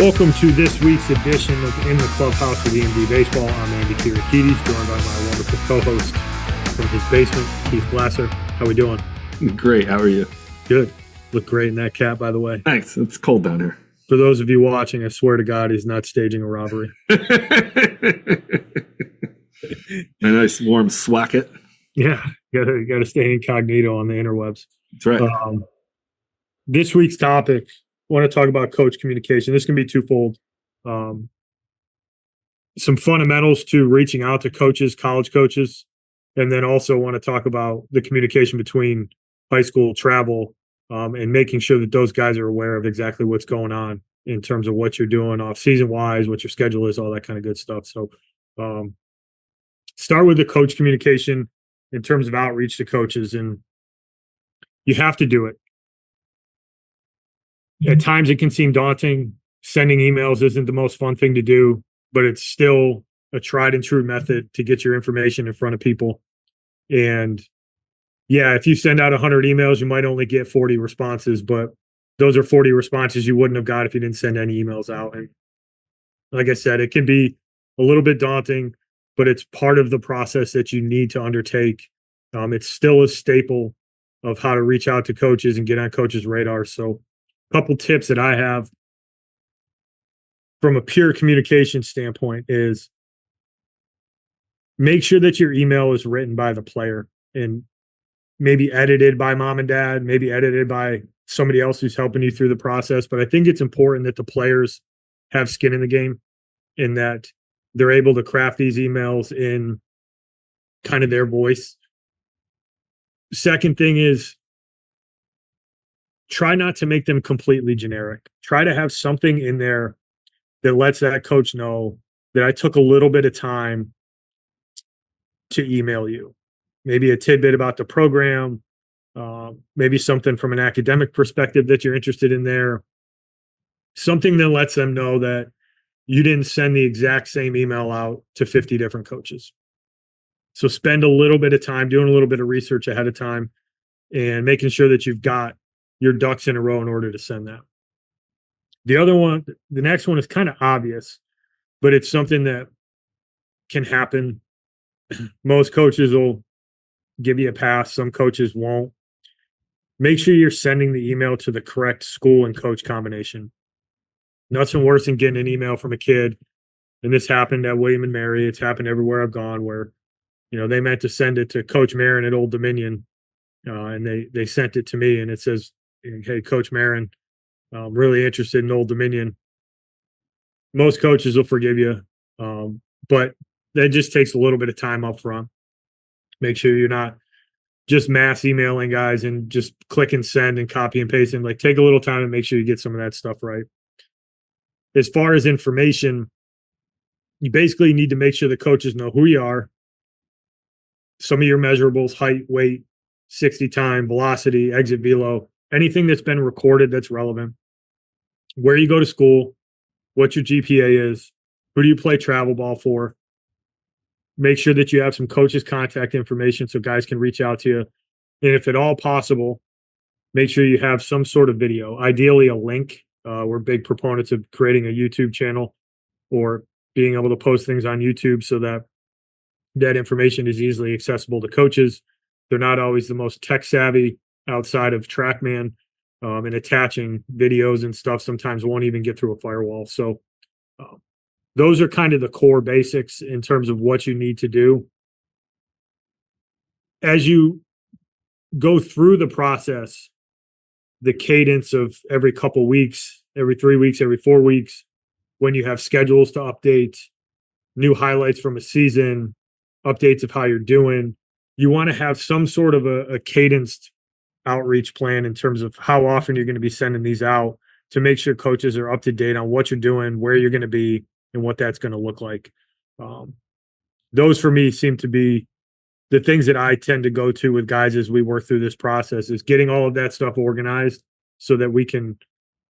Welcome to this week's edition of In the Clubhouse with EMD Baseball. I'm Andy Kirikides, joined by my wonderful co-host from his basement, Keith Glasser. How we doing? Great. How are you? Good. Look great in that cap, by the way. Thanks. It's cold down here. For those of you watching, I swear to God, he's not staging a robbery. A nice warm swacket. Yeah, you gotta stay incognito on the interwebs. That's right. This week's topic, I want to talk about coach communication. This can be twofold. Some fundamentals to reaching out to coaches, college coaches, and then also want to talk about the communication between high school travel and making sure that those guys are aware of exactly what's going on in terms of what you're doing off season wise, what your schedule is, all that kind of good stuff. So start with the coach communication in terms of outreach to coaches, and you have to do it. At times it can seem daunting. Sending emails isn't the most fun thing to do, but it's still a tried and true method to get your information in front of people. And yeah, if you send out 100 emails, you might only get 40 responses, but those are 40 responses you wouldn't have got if you didn't send any emails out. And like I said, it can be a little bit daunting, but it's part of the process that you need to undertake. It's still a staple of how to reach out to coaches and get on coaches' radar. So couple tips that I have from a pure communication standpoint is make sure that your email is written by the player and maybe edited by mom and dad, maybe edited by somebody else who's helping you through the process. But I think it's important that the players have skin in the game and that they're able to craft these emails in kind of their voice. Second thing is, try not to make them completely generic. Try to have something in there that lets that coach know that I took a little bit of time to email you. Maybe a tidbit about the program, maybe something from an academic perspective that you're interested in there. Something that lets them know that you didn't send the exact same email out to 50 different coaches. So spend a little bit of time doing a little bit of research ahead of time and making sure that you've got your ducks in a row in order to send that. The next one is kind of obvious, but it's something that can happen. Most coaches will give you a pass. Some coaches won't. Make sure you're sending the email to the correct school and coach combination. Nothing worse than getting an email from a kid. And this happened at William and Mary. It's happened everywhere I've gone where, they meant to send it to Coach Marin at Old Dominion. And they sent it to me and it says, "Hey, Coach Marin, I'm really interested in Old Dominion." Most coaches will forgive you, but that just takes a little bit of time up front. Make sure you're not just mass emailing guys and just click and send and copy and paste. And take a little time and make sure you get some of that stuff right. As far as information, you basically need to make sure the coaches know who you are, some of your measurables, height, weight, 60 time, velocity, exit velo, anything that's been recorded that's relevant, where you go to school, what your GPA is, who do you play travel ball for. Make sure that you have some coaches' contact information so guys can reach out to you. And if at all possible, make sure you have some sort of video, ideally a link. We're big proponents of creating a YouTube channel or being able to post things on YouTube so that that information is easily accessible to coaches. They're not always the most tech savvy outside of TrackMan, and attaching videos and stuff sometimes won't even get through a firewall. So those are kind of the core basics in terms of what you need to do. As you go through the process, the cadence of every couple weeks, every 3 weeks, every 4 weeks, when you have schedules to update, new highlights from a season, updates of how you're doing, you want to have some sort of a cadenced outreach plan in terms of how often you're going to be sending these out to make sure coaches are up to date on what you're doing, where you're going to be, and what that's going to look like. Those for me seem to be the things that I tend to go to with guys as we work through this process, is getting all of that stuff organized so that we can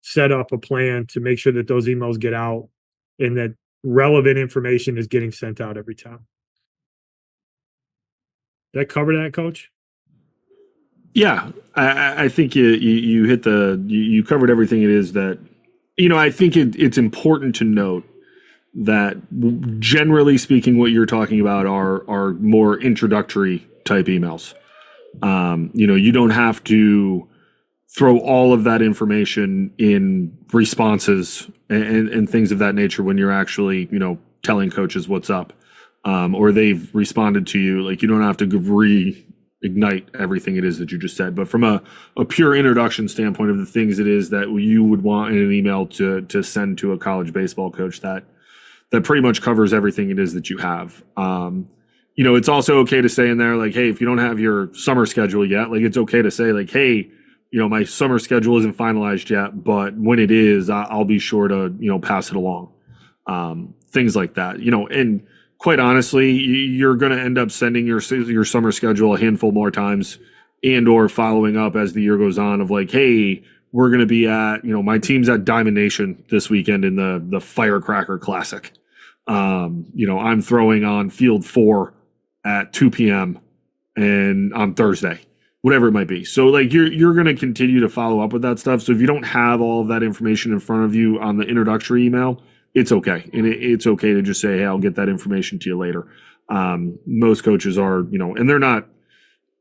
set up a plan to make sure that those emails get out and that relevant information is getting sent out every time. Did I cover that, Coach? Yeah, I think you hit you covered everything it is that I think it's important to note that generally speaking, what you're talking about are more introductory type emails. You don't have to throw all of that information in responses and things of that nature when you're actually, telling coaches what's up, or they've responded to you. Like, you don't have to reignite everything it is that you just said. But from a pure introduction standpoint of the things it is that you would want in an email to send to a college baseball coach, that pretty much covers everything it is that you have. It's also okay to say in there, like, hey, if you don't have your summer schedule yet, like, it's okay to say, like, hey, my summer schedule isn't finalized yet, but when it is, I'll be sure to, pass it along. Things like that, and quite honestly, you're going to end up sending your summer schedule a handful more times and or following up as the year goes on of like, hey, we're going to be at, my team's at Diamond Nation this weekend in the Firecracker Classic. I'm throwing on Field 4 at 2 p.m. and on Thursday, whatever it might be. So like you're going to continue to follow up with that stuff. So if you don't have all of that information in front of you on the introductory email, it's okay. And it's okay to just say, hey, I'll get that information to you later. Most coaches are, and they're not,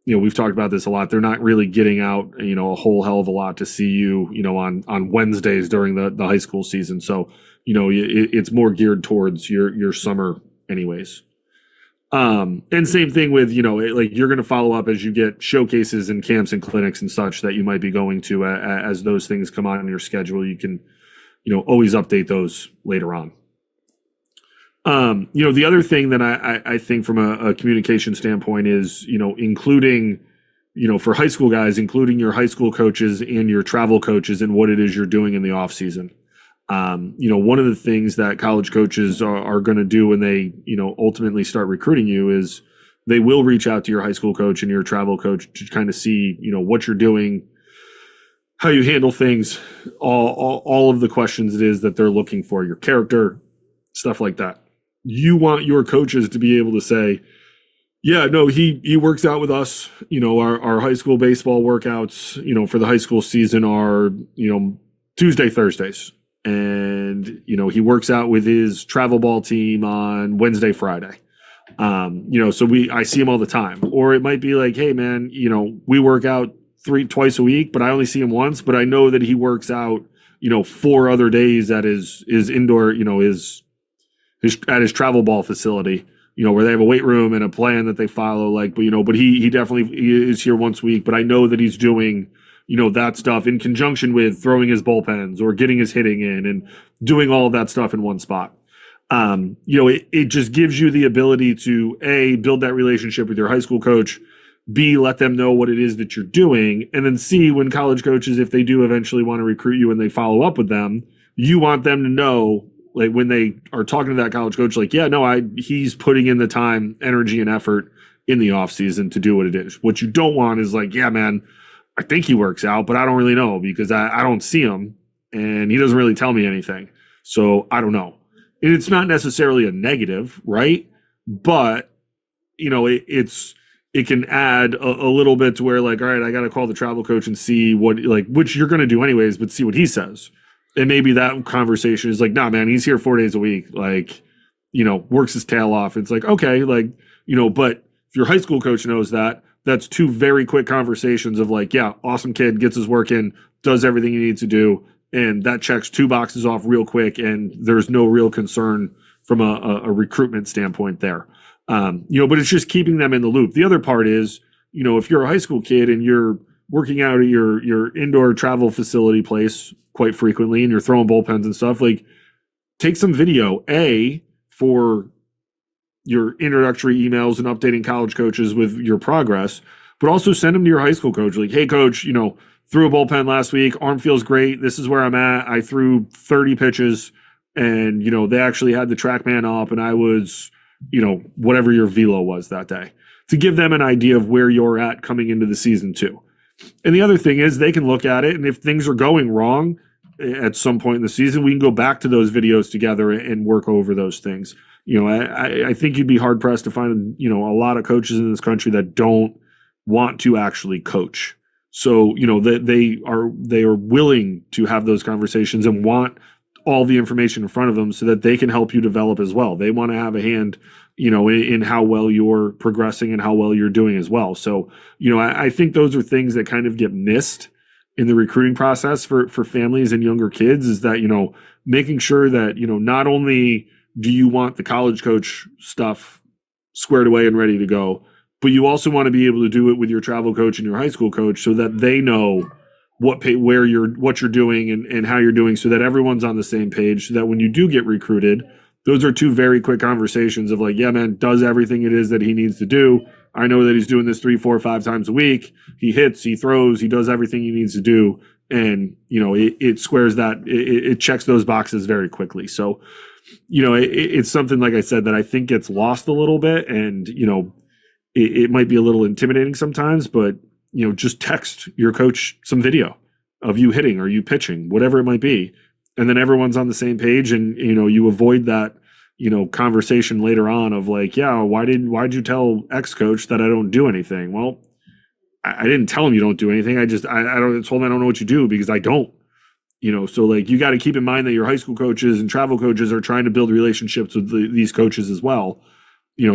we've talked about this a lot. They're not really getting out, a whole hell of a lot to see you, on Wednesdays during the high school season. So, it's more geared towards your summer anyways. And same thing with, like you're going to follow up as you get showcases and camps and clinics and such that you might be going to as those things come on your schedule. You can, always update those later on. The other thing that I think from a communication standpoint is, including, for high school guys, including your high school coaches and your travel coaches and what it is you're doing in the off season. One of the things that college coaches are going to do when they, ultimately start recruiting you is they will reach out to your high school coach and your travel coach to kind of see, what you're doing, how you handle things, all of the questions it is that they're looking for, your character, stuff like that. You want your coaches to be able to say, yeah, no, he works out with us. Our high school baseball workouts, for the high school season are, Tuesday, Thursdays. And, he works out with his travel ball team on Wednesday, Friday. So I see him all the time. Or it might be like, hey, man, we work out twice a week, but I only see him once. But I know that he works out, 4 other days at his indoor, his at his travel ball facility, where they have a weight room and a plan that they follow. Like, but he definitely is here once a week. But I know that he's doing, that stuff in conjunction with throwing his bullpens or getting his hitting in and doing all of that stuff in one spot. It just gives you the ability to A, build that relationship with your high school coach, B, let them know what it is that you're doing, and then C, when college coaches, if they do eventually want to recruit you and they follow up with them, you want them to know, like when they are talking to that college coach, like, yeah, no, he's putting in the time, energy, and effort in the off season to do what it is. What you don't want is like, yeah, man, I think he works out, but I don't really know because I don't see him and he doesn't really tell me anything. So I don't know. And it's not necessarily a negative, right? But, it can add a little bit to where like, all right, I got to call the travel coach and see which you're going to do anyways, but see what he says. And maybe that conversation is like, nah, man, he's here 4 days a week. Like, works his tail off. It's like, okay, like, but if your high school coach knows that, that's 2 very quick conversations of like, yeah, awesome kid, gets his work in, does everything he needs to do. And that checks 2 boxes off real quick. And there's no real concern from a recruitment standpoint there. But it's just keeping them in the loop. The other part is, if you're a high school kid and you're working out at your indoor travel facility place quite frequently and you're throwing bullpens and stuff, like take some video, A, for your introductory emails and updating college coaches with your progress, but also send them to your high school coach. Like, hey coach, threw a bullpen last week. Arm feels great. This is where I'm at. I threw 30 pitches and, they actually had the TrackMan up and I was, whatever your velo was that day, to give them an idea of where you're at coming into the season too. And the other thing is they can look at it, and if things are going wrong at some point in the season, we can go back to those videos together and work over those things. I think you'd be hard pressed to find, a lot of coaches in this country that don't want to actually coach. So, that they are willing to have those conversations and want all the information in front of them so that they can help you develop as well. They want to have a hand, in how well you're progressing and how well you're doing as well. So, I think those are things that kind of get missed in the recruiting process for families and younger kids, is that, making sure that, not only do you want the college coach stuff squared away and ready to go, but you also want to be able to do it with your travel coach and your high school coach so that they know what you're doing and how you're doing, so that everyone's on the same page, so that when you do get recruited, those are two very quick conversations of like, yeah, man, does everything it is that he needs to do. I know that he's doing this 3, 4, 5 times a week. He hits, he throws, he does everything he needs to do. And, it squares that, it checks those boxes very quickly. So, it's something, like I said, that I think gets lost a little bit. And, it might be a little intimidating sometimes, but, just text your coach some video of you hitting or you pitching, whatever it might be. And then everyone's on the same page, and, you avoid that, conversation later on of like, yeah, why'd you tell X coach that I don't do anything? Well, I didn't tell him you don't do anything. I told him I don't know what you do, because I don't, so like, you got to keep in mind that your high school coaches and travel coaches are trying to build relationships with these coaches as well,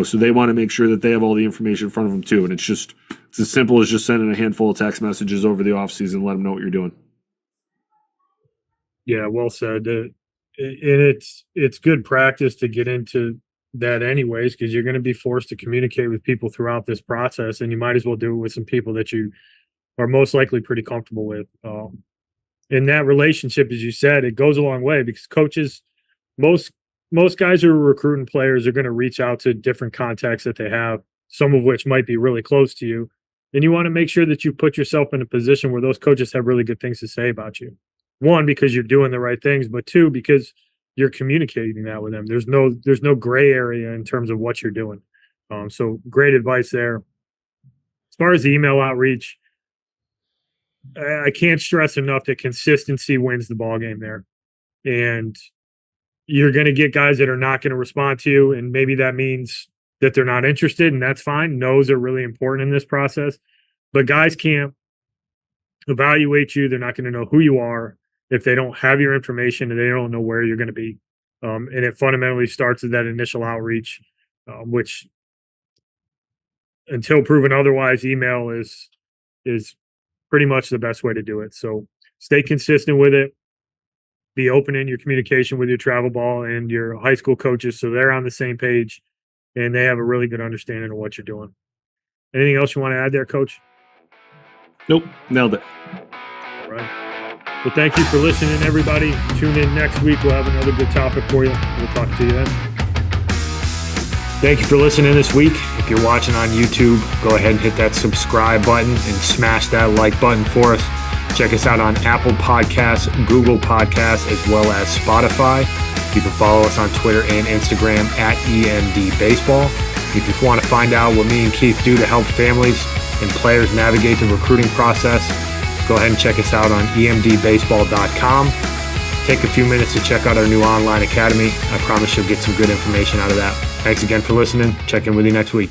so they want to make sure that they have all the information in front of them too. And it's as simple as just sending a handful of text messages over the off season, let them know what you're doing. Yeah, well said. And it's good practice to get into that anyways, because you're going to be forced to communicate with people throughout this process, and you might as well do it with some people that you are most likely pretty comfortable with. In that relationship, as you said, it goes a long way, because coaches, most guys who are recruiting players are going to reach out to different contacts that they have, some of which might be really close to you. And you want to make sure that you put yourself in a position where those coaches have really good things to say about you. One, because you're doing the right things, but two, because you're communicating that with them. There's no gray area in terms of what you're doing. So great advice there. As far as the email outreach, I can't stress enough that consistency wins the ball game there. And you're going to get guys that are not going to respond to you, and maybe that means that they're not interested, and that's fine. No's are really important in this process. But guys can't evaluate you. They're not going to know who you are if they don't have your information and they don't know where you're going to be. And it fundamentally starts with that initial outreach, which, until proven otherwise, email is pretty much the best way to do it. So stay consistent with it. Be open in your communication with your travel ball and your high school coaches, so they're on the same page and they have a really good understanding of what you're doing. Anything else you want to add there, Coach? Nope, nailed it. All right. Well, thank you for listening, everybody. Tune in next week. We'll have another good topic for you. We'll talk to you then. Thank you for listening this week. If you're watching on YouTube, go ahead and hit that subscribe button and smash that like button for us. Check us out on Apple Podcasts, Google Podcasts, as well as Spotify. You can follow us on Twitter and Instagram at EMD Baseball. If you want to find out what me and Keith do to help families and players navigate the recruiting process, go ahead and check us out on emdbaseball.com. Take a few minutes to check out our new online academy. I promise you'll get some good information out of that. Thanks again for listening. Check in with you next week.